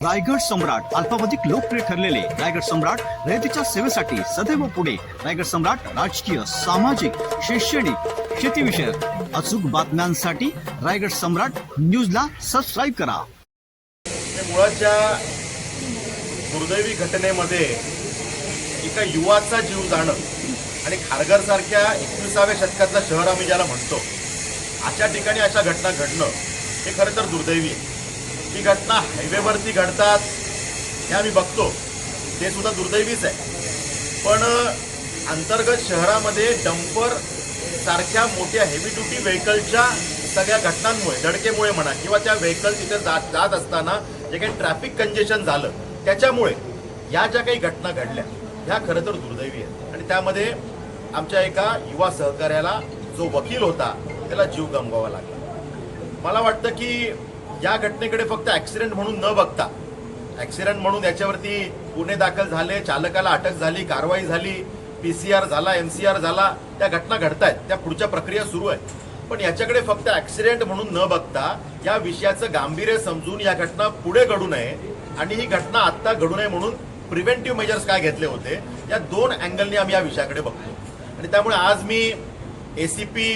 रायगड सम्राट अल्पावधिक लोकप्रिय ठरलेले रायगड सम्राट रयतेच्या सेवेसाठी सदैव पुढे. रायगड सम्राट राजकीय, सामाजिक, शैक्षणिक, शेतीविषयक अचूक बातम्यांसाठी रायगड सम्राट न्यूजला सबस्क्राईब करा. मुळाच्या दुर्दैवी घटनेमध्ये एका युवाचा जीव जाणं आणि खारघर सारख्या 21व्या शतकातलं शहर आम्ही ज्याला म्हणतो, अशा ठिकाणी अशा घटना घडणं हे खरं तर दुर्दैवी आहे. ही घटना हायवेवरती घडतात हे आम्ही बघतो, ते सुद्धा दुर्दैवीच आहे. पण अंतर्गत शहरामध्ये डंपर सारख्या मोठ्या हेवी ड्युटी व्हेकलच्या सगळ्या घटनांमुळे, धडकेमुळे म्हणा किंवा त्या व्हेकल तिथे जात असताना जे काही ट्रॅफिक कंजेशन झालं त्याच्यामुळे या ज्या काही घटना घडल्या ह्या खरं तर दुर्दैवी आहेत. आणि त्यामध्ये आमच्या एका युवा सहकार्याला, जो वकील होता, त्याला जीव गमवावा लागला. मला वाटतं की या घटनेकडे फक्त ॲक्सिडेंट म्हणून न बघता, ॲक्सिडेंट म्हणून याच्यावरती गुन्हे दाखल झाले, चालकाला अटक झाली, कारवाई झाली, PCR झाला, MCR झाला, त्या घटना घडतायत, त्या पुढच्या प्रक्रिया सुरू आहे. पण याच्याकडे फक्त ॲक्सिडेंट म्हणून न बघता या विषयाचं गांभीर्य समजून या घटना पुढे घडू नये आणि ही घटना आत्ता घडू नये म्हणून प्रिव्हेंटिव्ह मेजर्स काय घेतले होते, या दोन अँगलनी आम्ही या विषयाकडे बघतो. आणि त्यामुळे आज मी ACP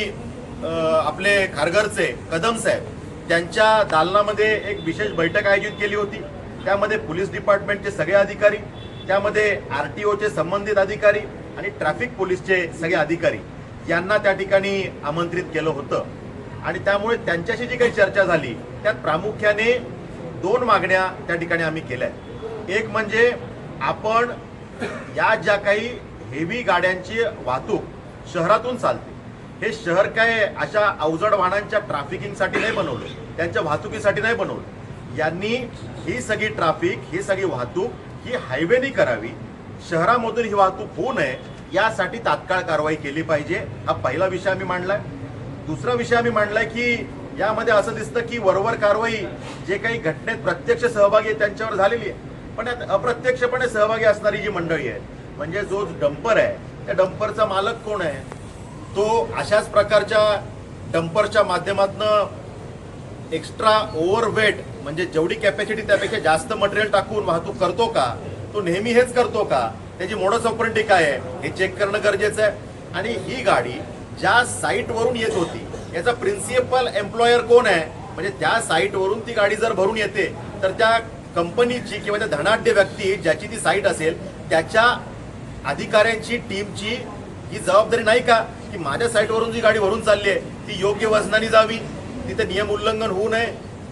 आपले खारघरचे कदम साहेब त्यांच्या दालनामध्ये एक विशेष बैठक आयोजित केली होती. त्यामध्ये पोलीस डिपार्टमेंटचे सगळे अधिकारी, त्यामध्ये RTOचे संबंधित अधिकारी आणि ट्रॅफिक पोलीसचे सगळे अधिकारी यांना त्या ठिकाणी आमंत्रित केलं होतं. आणि त्यामुळे त्यांच्याशी जी काही चर्चा झाली त्यात प्रामुख्याने दोन मागण्या त्या ठिकाणी आम्ही केल्या. एक म्हणजे आपण या ज्या काही हेवी गाड्यांची वाहतूक शहरातून चालते, हे शहर काय अशा अवजड वाहनांच्या ट्रॅफिकिंगसाठी नाही बनवलं, त्यांच्या वाहतुकीसाठी नाही बनवलं. यांनी ही सगळी ट्रॅफिक, ही सगळी वाहतूक ही हायवेनी करावी, शहरामधून ही वाहतूक होऊ नये यासाठी तात्काळ कारवाई केली पाहिजे. हा पहिला विषय आम्ही मांडलाय. दुसरा विषय आम्ही मांडलाय की यामध्ये असं दिसतं की वरवर कारवाई जे काही घटनेत प्रत्यक्ष सहभागी आहे त्यांच्यावर झालेली आहे, पण यात अप्रत्यक्षपणे सहभागी असणारी जी मंडळी आहे, म्हणजे जो डंपर आहे त्या डंपरचा मालक कोण आहे, तो अशाच प्रकारच्या डंपरच्या माध्यमातून एक्स्ट्रा ओव्हरवेट, म्हणजे जेवढी कॅपॅसिटी त्यापेक्षा जास्त मटेरियल टाकून वाहतूक करतो का, तो नेहमी हेच करतो का, त्याची मोडस ऑपरेंडी काय आहे हे चेक करणं गरजेचं आहे. आणि ही गाडी ज्या साईटवरून येत होती याचा प्रिन्सिपल एम्प्लॉयर कोण आहे, म्हणजे त्या साईटवरून ती गाडी जर भरून येते तर त्या कंपनीची किंवा त्या धनाढ्य व्यक्ती ज्याची ती साईट असेल त्याच्या अधिकाऱ्यांची, टीमची ही जबाबदारी नाही का की माझ्या साईटवरून जी गाडी भरून चालली आहे ती योग्य वजनाने जावी, तिथे नियम उल्लंघन होऊ नये,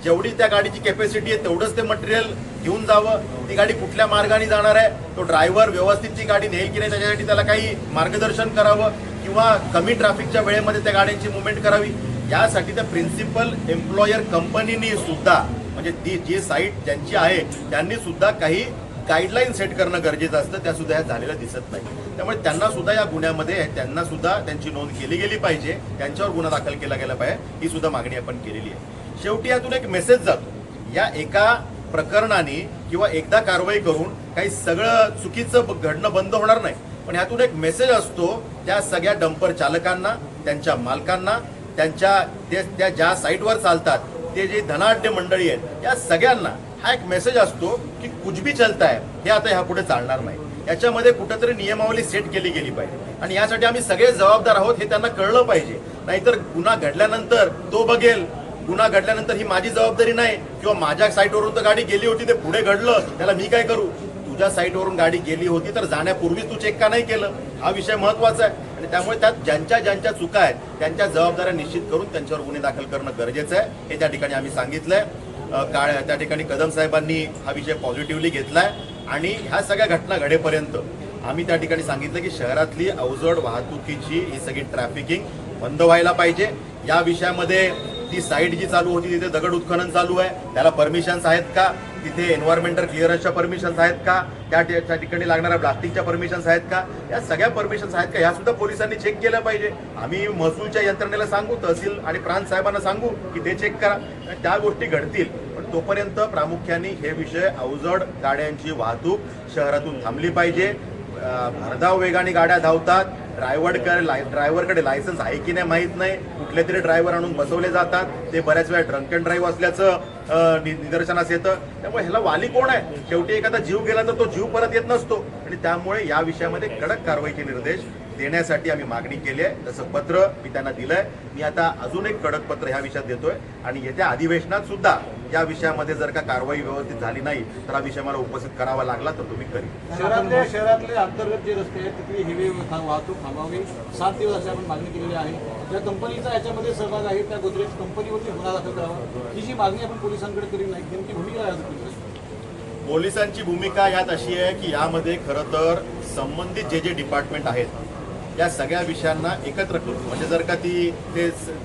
जेवढी त्या गाडीची कॅपॅसिटी आहे तेवढंच ते मटेरियल घेऊन जावं, ती गाडी कुठल्या मार्गाने जाणार आहे, तो ड्रायव्हर व्यवस्थित ती गाडी नेईल की नाही त्याच्यासाठी त्याला काही मार्गदर्शन करावं किंवा कमी ट्रॅफिकच्या वेळेमध्ये त्या गाड्यांची मुवमेंट करावी. यासाठी त्या प्रिन्सिपल एम्प्लॉयर कंपनीनी सुद्धा, म्हणजे ती जी साईट ज्यांची आहे त्यांनी सुद्धा काही गाईडलाईन सेट करणं गरजेचं असतं, त्या सुद्धा ह्या झालेलं दिसत नाही. त्यामुळे त्यांना सुद्धा या गुन्ह्यामध्ये त्यांना सुद्धा त्यांची नोंद केली गेली पाहिजे, त्यांच्यावर गुन्हा दाखल केला गेला पाहिजे, ही सुद्धा मागणी आपण केलेली आहे. शेवटी यातून एक मेसेज जातो, या एका प्रकरणाने किंवा एकदा कारवाई करून काही सगळं चुकीचं घडणं बंद होणार नाही, पण ह्यातून एक मेसेज असतो त्या सगळ्या डंपर चालकांना, त्यांच्या मालकांना, त्या ज्या साईटवर चालतात ते जे धनाढ्य मंडळी आहेत या सगळ्यांना हा एक मेसेज असतो की कुछ भी चलता है, हे आता ह्यापुढे चालणार नाही. याच्यामध्ये कुठेतरी नियमावली सेट केली गेली पाहिजे आणि यासाठी आम्ही सगळे जबाबदार आहोत हे त्यांना कळलं पाहिजे. नाहीतर गुन्हा घडल्यानंतर तो बघेल, गुन्हा घडल्यानंतर ही माझी जबाबदारी नाही किंवा माझ्या साईटवरून तर गाडी गेली होती, ते पुढे घडलं, त्याला मी काय करू. तुझ्या साईटवरून गाडी गेली होती तर जाण्यापूर्वीच तू चेक का नाही केलं, हा विषय महत्वाचा आहे. आणि त्यामुळे त्यात ज्यांच्या चुका आहेत त्यांच्या जबाबदाऱ्या निश्चित करून त्यांच्यावर गुन्हे दाखल करणं गरजेचं आहे, हे त्या ठिकाणी आम्ही सांगितलंय. त्या ठिकाणी कदम साहेबांनी हा विषय पॉझिटिव्हली घेतलाय आणि ह्या सगळ्या घटना घडेपर्यंत आम्ही त्या ठिकाणी सांगितलं की शहरातली अवजड वाहतुकीची ही सगळी ट्रॅफिकिंग बंद व्हायला पाहिजे. या विषयामध्ये ती साईट जी चालू होती तिथे दगड उत्खनन चालू आहे, त्याला परमिशन्स आहेत का, तिथे एन्व्हायरमेंटल क्लिअरन्सच्या परमिशन्स आहेत का, त्या ठिकाणी लागणाऱ्या प्लास्टिकच्या परमिशन्स आहेत का, या सगळ्या परमिशन्स आहेत का, ह्या सुद्धा पोलिसांनी चेक केल्या पाहिजे. आम्ही महसूलच्या यंत्रणेला सांगू, तहसील आणि प्रांत साहेबांना सांगू की ते चेक करा, त्या गोष्टी घडतील. पण तोपर्यंत प्रामुख्याने हे विषय अवजड गाड्यांची वाहतूक शहरातून थांबली पाहिजे. भरधाव वेगाने गाड्या धावतात, ड्रायव्हरकडे लायसन्स आहे की नाही माहीत नाही, कुठले तरी ड्रायव्हर आणून बसवले जातात, ते बऱ्याच वेळा ड्रंक अँड ड्राईव्ह असल्याचं निदर्शनास येतं. त्यामुळे ह्याला वाली कोण आहे? शेवटी एखादा जीव गेला तर तो जीव परत येत नसतो. आणि त्यामुळे या विषयामध्ये कडक कारवाईचे निर्देश देण्यासाठी आम्ही मागणी केली आहे. तसं पत्र मी त्यांना दिलंय. मी आता अजून एक कडक पत्र ह्या विषयात देतोय आणि येत्या अधिवेशनात सुद्धा या विषयामध्ये जर का कारवाई व्यवस्थित झाली नाही तर हा विषय मला उपस्थित करावा लागला तर तुम्ही करीन. शहरातले अंतर्गत जे रस्ते आहेत तिथली हेवी वाहतूक थांबावी 7 दिवस अशी आपण मागणी केलेली आहे. ज्या कंपनीचा याच्यामध्ये सहभाग आहे त्या गोदरेज कंपनीवरती गुन्हा दाखल करावा ही जी मागणी आपण पोलिसांकडे केली नाही नेमकी भूमिका आहे पोलिसांची. पोलिसांची भूमिका यात अशी आहे की यामध्ये खरं तर संबंधित जे जे डिपार्टमेंट आहेत या सगळ्या विषयांना एकत्र करून म्हणजे जर का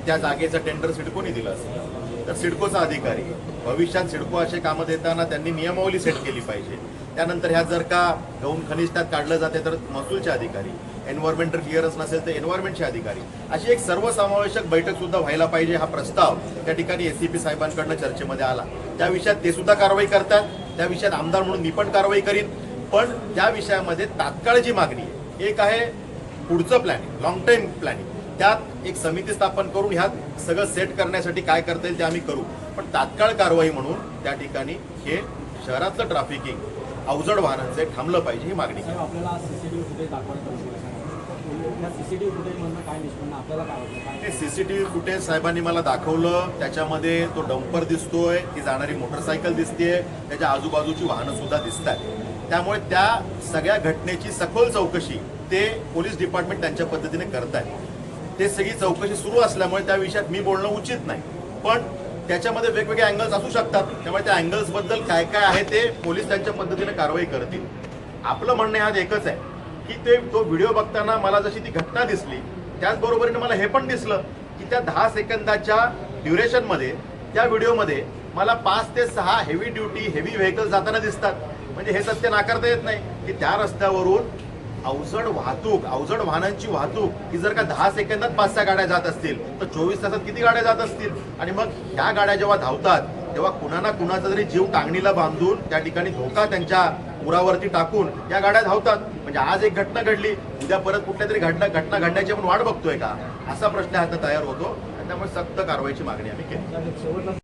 त्या जागेचं टेंडर सिडकोने दिलं असेल तर सिडकोचा अधिकारी भविष्यात सिडको असे कामं देताना त्यांनी नियमावली सेट केली पाहिजे. त्यानंतर ह्यात जर का गौण खनिज त्यात काढलं जाते तर महसूलचे अधिकारी, एन्व्हायरमेंटल क्लिअरन्स नसेल तर एन्व्हायरमेंटचे अधिकारी, अशी एक सर्वसमावेशक बैठक सुद्धा व्हायला पाहिजे. हा प्रस्ताव त्या ठिकाणी एसीपी साहेबांकडनं चर्चेमध्ये आला. त्या विषयात ते सुद्धा कारवाई करतात. त्या विषयात आमदार म्हणून मी पण कारवाई करीन. पण त्या विषयामध्ये तात्काळ जी मागणी आहे एक आहे पुढचं प्लॅनिंग, लॉंग टाईम प्लॅनिंग. त्यात एक समिती स्थापन करून ह्यात सगळं सेट करण्यासाठी काय करता येईल ते आम्ही करू. पण तात्काळ कारवाई म्हणून त्या ठिकाणी हे शहरातलं ट्रॅफिकिंग अवजड वाहनांचे थांबलं पाहिजे ही मागणी. आपल्याला सीसीटीव्ही फुटेज दाखवायचं सीसीटीव्ही फुटेजमधनं काय निष्पन्न आपल्याला काय वाटतं? ते सीसीटीव्ही फुटेज साहेबांनी मला दाखवलं. त्याच्यामध्ये तो डंपर दिसतोय, ती जाणारी मोटरसायकल दिसतेय, त्याच्या आजूबाजूची वाहनं सुद्धा दिसत आहेत. त्यामुळे त्या सगळ्या घटनेची सखोल चौकशी ते पोलीस डिपार्टमेंट त्यांच्या पद्धतीने करत आहेत. ते सगळी चौकशी सुरू असल्यामुळे त्या विषयात मी बोलणं उचित नाही. पण त्याच्यामध्ये वेगवेगळे अँगल्स असू शकतात. त्यामुळे त्या अँगल्स बद्दल काय काय आहे ते पोलीस त्यांच्या पद्धतीने कारवाई करतील. आपलं म्हणणं ह्यात एकच आहे की तो व्हिडिओ बघताना मला जशी ती घटना दिसली त्याचबरोबरीने मला हे पण दिसलं की त्या 10 सेकंदाच्या ड्युरेशनमध्ये त्या व्हिडिओमध्ये मला 5 ते 6 हेवी ड्युटी हेवी व्हेकल जाताना दिसतात. म्हणजे हे सत्य नाकारता येत नाही की त्या रस्त्यावरून अवजड वाहनांची वाहतूक ही जर का 10 सेकंदात 5-6 गाड्या जात असतील तर 24 तासात किती गाड्या जात असतील. आणि मग ह्या गाड्या जेव्हा धावतात तेव्हा कुणा ना कुणाचा तरी जीव टांगणीला बांधून त्या ठिकाणी धोका त्यांच्या उरावरती टाकून या गाड्या धावतात. म्हणजे आज एक घटना घडली, उद्या परत कुठल्या तरी घटना घडण्याची आपण वाट बघतोय का, असा प्रश्न आता तयार होतो. आणि त्यामुळे सक्त कारवाईची मागणी आम्ही केली.